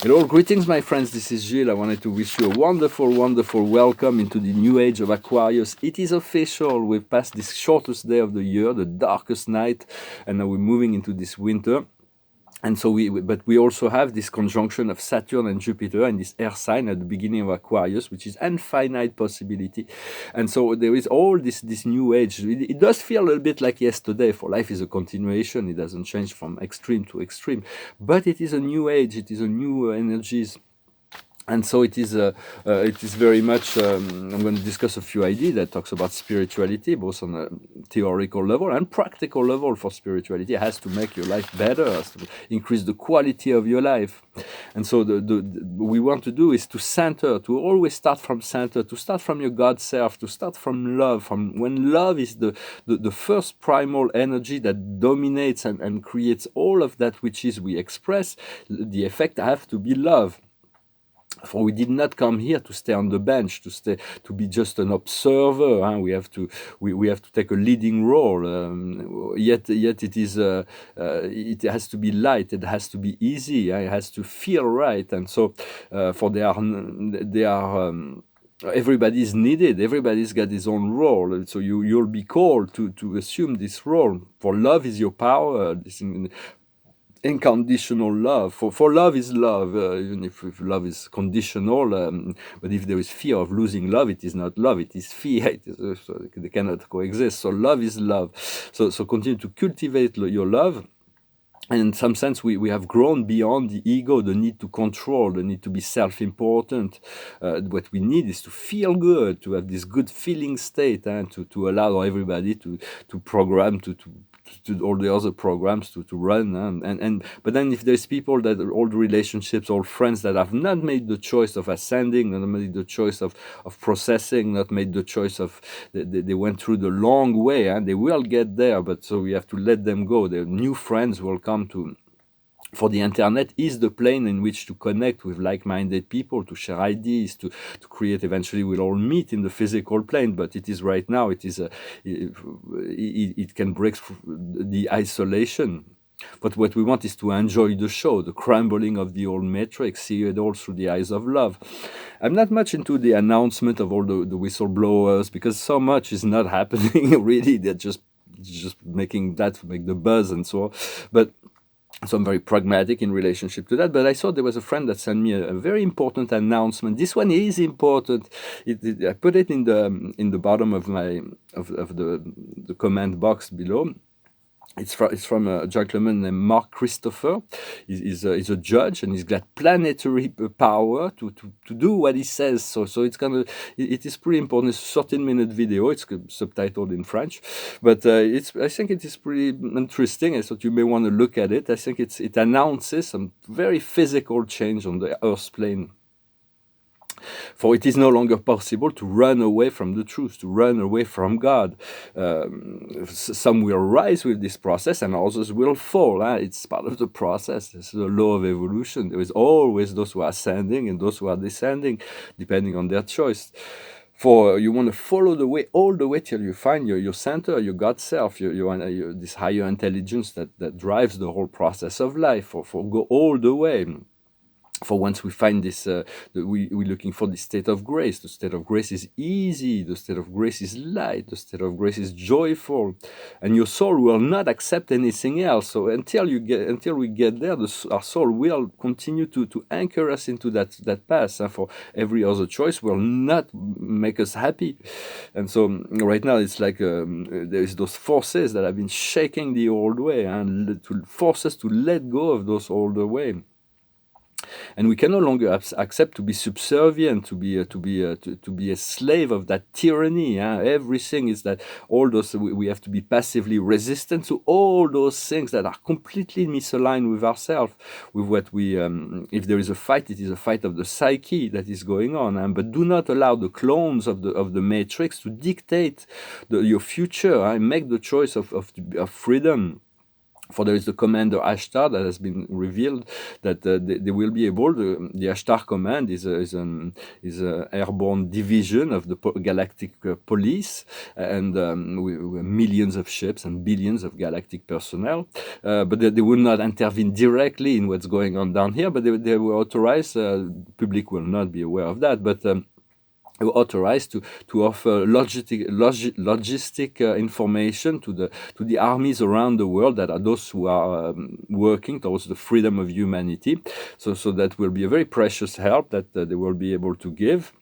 Hello, greetings, my friends. This is Gilles. I wanted to wish you a wonderful, wonderful welcome into the new age of Aquarius. It is official. We've passed this shortest day of the year, the darkest night, and now we're moving into this winter. And so but we also have this conjunction of Saturn and Jupiter and this air sign at the beginning of Aquarius, which is infinite possibility. And so there is all this new age. It does feel a little bit like yesterday, for life is a continuation. It doesn't change from extreme to extreme, but it is a new age. It is a new energies. And so it is very much, I'm going to discuss a few ideas that talks about spirituality, both on a theoretical level and practical level for spirituality. It has to make your life better, has to increase the quality of your life. And so what we want to do is to center, to always start from center, to start from your God self, to start from love, from when love is the first primal energy that dominates and creates all of that which is we express. The effect have to be love. For we did not come here to stay on the bench, to be just an observer. Huh? We have to take a leading role. Yet it is it has to be light. It has to be easy. It has to feel right. And so for they are. Everybody is needed. Everybody's got his own role. So you'll be called to assume this role. For love is your power. Unconditional love. For love is love, even if love is conditional. But if there is fear of losing love, it is not love, it is fear. So they cannot coexist. So love is love. So continue to cultivate your love. And in some sense, we have grown beyond the ego, the need to control, the need to be self-important. What we need is to feel good, to have this good feeling state, and to allow everybody to program, to all the other programs to run. But then if there's people that old relationships, old friends that have not made the choice of ascending, not made the choice of processing, not made the choice of, they went through the long way, and they will get there, but so we have to let them go. Their new friends will come for the internet is the plane in which to connect with like-minded people, to share ideas, to create. Eventually we'll all meet in the physical plane, but it is right now, it can break the isolation. But what we want is to enjoy the show, the crumbling of the old matrix, see it all through the eyes of love. I'm not much into the announcement of all the whistleblowers, because so much is not happening really. They're just making the buzz and so on. But so I'm very pragmatic in relationship to that. But I saw there was a friend that sent me a very important announcement. This one is important. I put it in the bottom of the comment box below. It's from a gentleman named Mark Christopher. He's a judge, and he's got planetary power to do what he says. So it is pretty important. It's a 13-minute video. It's subtitled in French, but I think it is pretty interesting. I thought you may want to look at it. I think it announces some very physical change on the Earth plane. For it is no longer possible to run away from the truth, to run away from God. Some will rise with this process and others will fall. It's part of the process. It's the law of evolution. There is always those who are ascending and those who are descending, depending on their choice. For you want to follow the way all the way till you find your center, your God self, your this higher intelligence that drives the whole process of life. For go all the way. For once we find this, we're looking for the state of grace. The state of grace is easy. The state of grace is light. The state of grace is joyful, and your soul will not accept anything else. So until we get there, our soul will continue to anchor us into that path. And for every other choice will not make us happy. And so right now it's like there is those forces that have been shaking the old way, and to force us to let go of those older way. And we can no longer accept to be subservient, to be a slave of that tyranny. Everything is that all those we have to be passively resistant to all those things that are completely misaligned with ourselves, with what we. If there is a fight, it is a fight of the psyche that is going on. But do not allow the clones of the matrix to dictate your future. Make the choice of freedom. For there is the commander Ashtar that has been revealed that they will be able. The Ashtar command is a airborne division of the galactic police, and with millions of ships and billions of galactic personnel. But they will not intervene directly in what's going on down here. But they were authorized. Public will not be aware of that, but. Authorized to offer logistic information to the armies around the world that are those who are working towards the freedom of humanity. So that will be a very precious help that they will be able to give.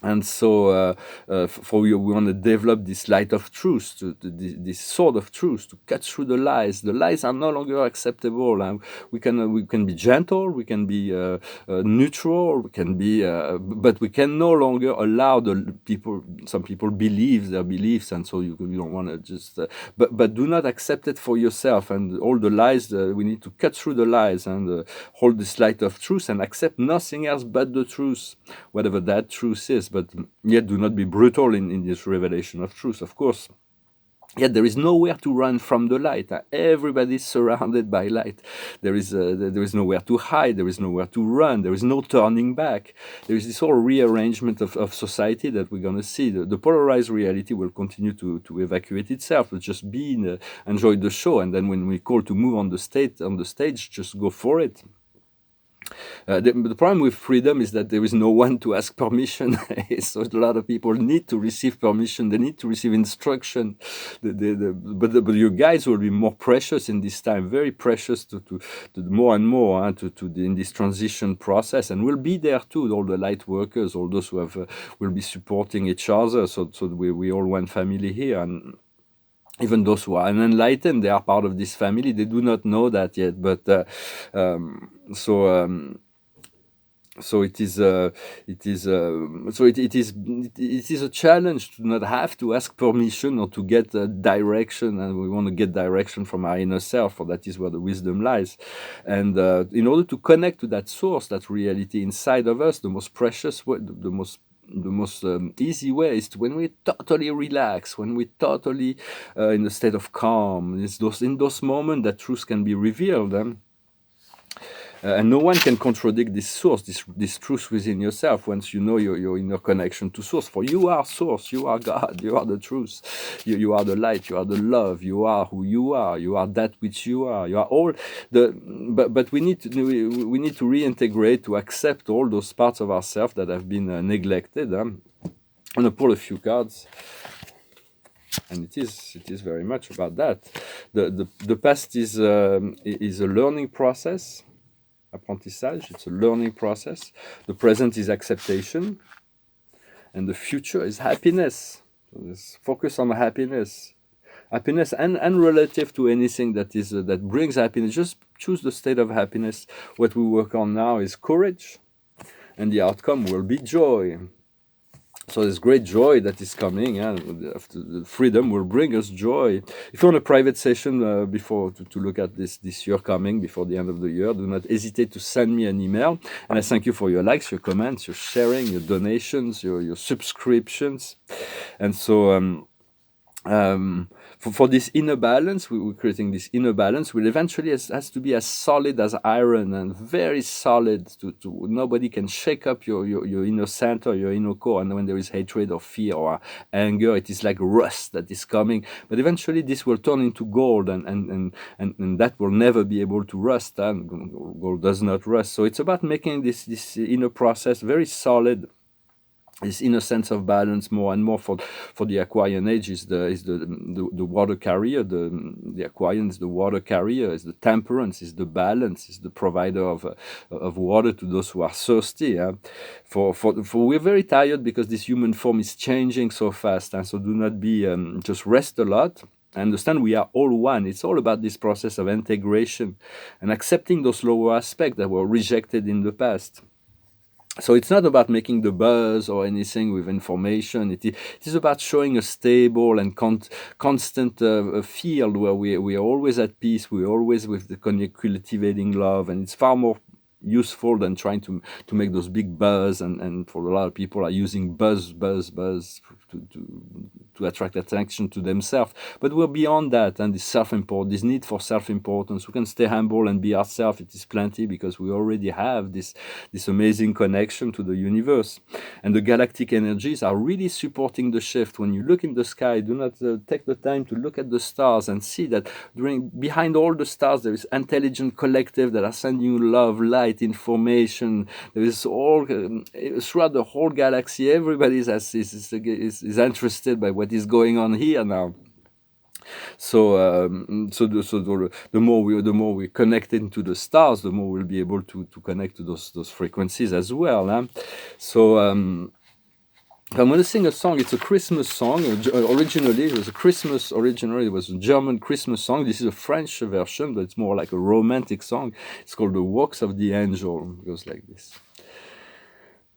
And so, we want to develop this light of truth, this sword of truth, to cut through the lies. The lies are no longer acceptable. And we can be gentle, we can be neutral, we can be, but we can no longer allow some people believe their beliefs, and so you don't want to just. But do not accept it for yourself. And all the lies, we need to cut through the lies and hold this light of truth and accept nothing else but the truth, whatever that truth is. But yet do not be brutal in this revelation of truth, of course. Yet there is nowhere to run from the light. Everybody is surrounded by light. There is nowhere to hide. There is nowhere to run. There is no turning back. There is this whole rearrangement of society that we're going to see. The polarized reality will continue to evacuate itself. But just enjoy the show, and then when we call to move on the stage, just go for it. The problem with freedom is that there is no one to ask permission. So a lot of people need to receive permission. They need to receive instruction. But your guides will be more precious in this time, very precious to more and more in this transition process, and we'll be there too. All the light workers, all those who will be supporting each other. So we all one family here. And even those who are unenlightened, they are part of this family. They do not know that yet, but so it is a challenge to not have to ask permission or to get direction, and we want to get direction from our inner self, for that is where the wisdom lies. And in order to connect to that source, that reality inside of us, the most precious way, the most easy way is when we totally relax, when we totally in a state of calm. It's in those moments that truth can be revealed. And no one can contradict this source, this truth within yourself, once you know your inner connection to source. For you are source, you are God, you are the truth, you are the light, you are the love, you are who you are that which you are all but we need to reintegrate, to accept all those parts of ourselves that have been neglected. I'm gonna pull a few cards. And it is very much about that. The past is a learning process. Apprentissage, it's a learning process. The present is acceptation, and the future is happiness. So let's focus on happiness and relative to anything that brings happiness. Just choose the state of happiness. What we work on now is courage, and the outcome will be joy. So there's great joy that is coming, and the freedom will bring us joy. If you want a private session before to look at this year coming, before the end of the year, do not hesitate to send me an email. And I thank you for your likes, your comments, your sharing, your donations, your subscriptions. And so for this inner balance, we're creating this inner balance, which eventually has to be as solid as iron, and very solid. To nobody can shake up your inner center, your inner core. And when there is hatred or fear or anger, it is like rust that is coming. But eventually, this will turn into gold, and that will never be able to rust. And gold does not rust. So it's about making this inner process very solid. This inner sense of balance, more and more for the Aquarian age, is the water carrier. The Aquarian is the water carrier, is the temperance, is the balance, is the provider of water to those who are thirsty. For we're very tired because this human form is changing so fast, and so do not be just rest a lot. I understand we are all one. It's all about this process of integration and accepting those lower aspects that were rejected in the past. So it's not about making the buzz or anything with information. It is about showing a stable and constant field where we are always at peace. We're always with the cultivating love, and it's far more useful than trying to make those big buzz. And for a lot of people are using buzz to to attract attention to themselves. But we're beyond that, and this need for self-importance. We can stay humble and be ourselves. It is plenty, because we already have this amazing connection to the universe. And the galactic energies are really supporting the shift. When you look in the sky, do not take the time to look at the stars and see that behind all the stars there is intelligent collective that are sending you love, light, information. There is all throughout the whole galaxy. Everybody is interested by what is going on here now. So, the more we connect into the stars, the more we'll be able to connect to those frequencies as well. Huh? So. I'm going to sing a song. It's a Christmas song. Originally, it was a German Christmas song. This is a French version, but it's more like a romantic song. It's called The Walks of the Angel. It goes like this.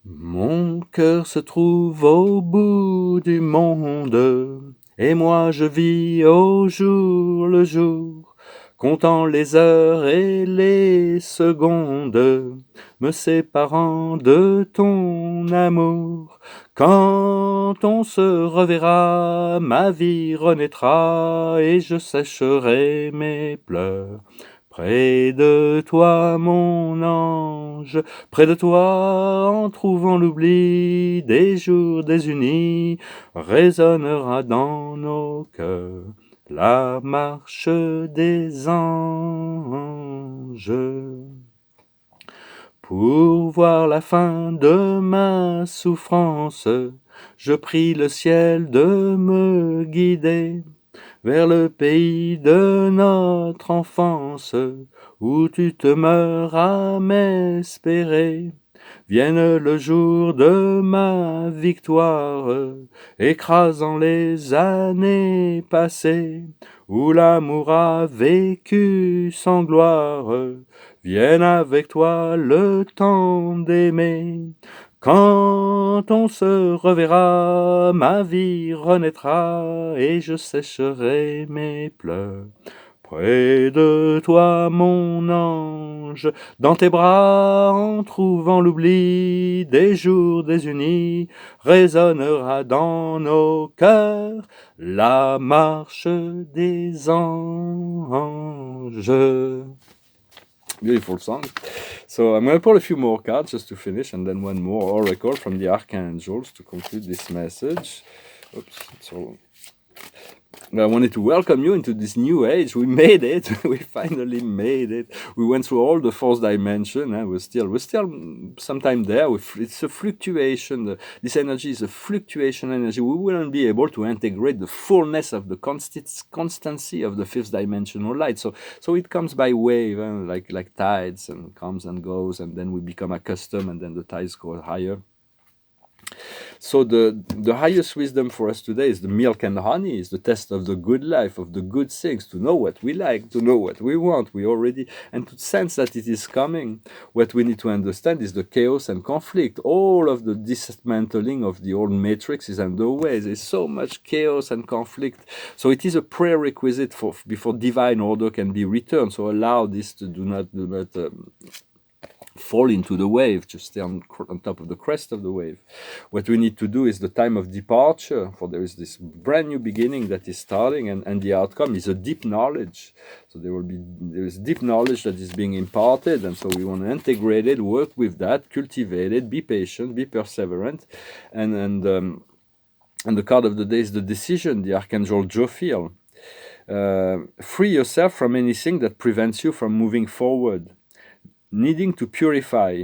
Mon cœur se trouve au bout du monde, et moi je vis au jour le jour, comptant les heures et les secondes, me séparant de ton amour. Quand on se reverra, ma vie renaîtra, et je sécherai mes pleurs. Près de toi, mon ange, près de toi, en trouvant l'oubli des jours désunis, résonnera dans nos cœurs la marche des anges. Pour voir la fin de ma souffrance, je prie le ciel de me guider vers le pays de notre enfance, où tu te meurs à m'espérer. Vienne le jour de ma victoire, écrasant les années passées, où l'amour a vécu sans gloire. Vienne avec toi le temps d'aimer. Quand on se reverra, ma vie renaîtra, et je sécherai mes pleurs. Près de toi, mon ange, dans tes bras, en trouvant l'oubli des jours désunis, résonnera dans nos cœurs la marche des anges. Beautiful song. So I'm going to pull a few more cards just to finish, and then one more oracle from the archangels to conclude this message. Oops. So I wanted to welcome you into this new age. We made it. We finally made it. We went through all the fourth dimension. We're still sometime there. It's a fluctuation. This energy is a fluctuation energy. We wouldn't be able to integrate the fullness of the constancy of the fifth dimensional light. So it comes by wave, like tides, and comes and goes, and then we become accustomed, and then the tides go higher. So the highest wisdom for us today is the milk and honey, is the test of the good life, of the good things, to know what we like, to know what we want, and to sense that it is coming. What we need to understand is the chaos and conflict. All of the dismantling of the old matrix is underway. There's so much chaos and conflict. So it is a prerequisite before divine order can be returned. So allow this to do not fall into the wave, just stay on top of the crest of the wave. What we need to do is the time of departure, for there is this brand new beginning that is starting, and the outcome is a deep knowledge. So there is deep knowledge that is being imparted, and so we want to integrate it, work with that, cultivate it, be patient, be perseverant, and the card of the day is the decision, the Archangel Jophiel. Free yourself from anything that prevents you from moving forward. Needing to purify,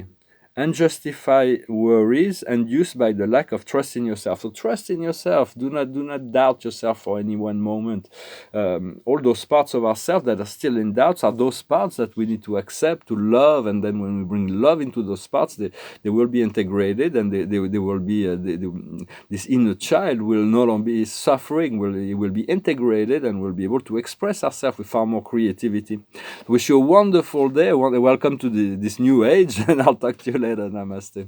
unjustified worries induced by the lack of trust in yourself. So trust in yourself. Do not doubt yourself for any one moment. All those parts of ourselves that are still in doubts are those parts that we need to accept, to love, and then when we bring love into those parts, they will be integrated, and they will be this inner child will no longer be suffering. It will be integrated, and will be able to express ourselves with far more creativity. Wish you a wonderful day. Welcome to this new age, and I'll talk to you later. Namaste.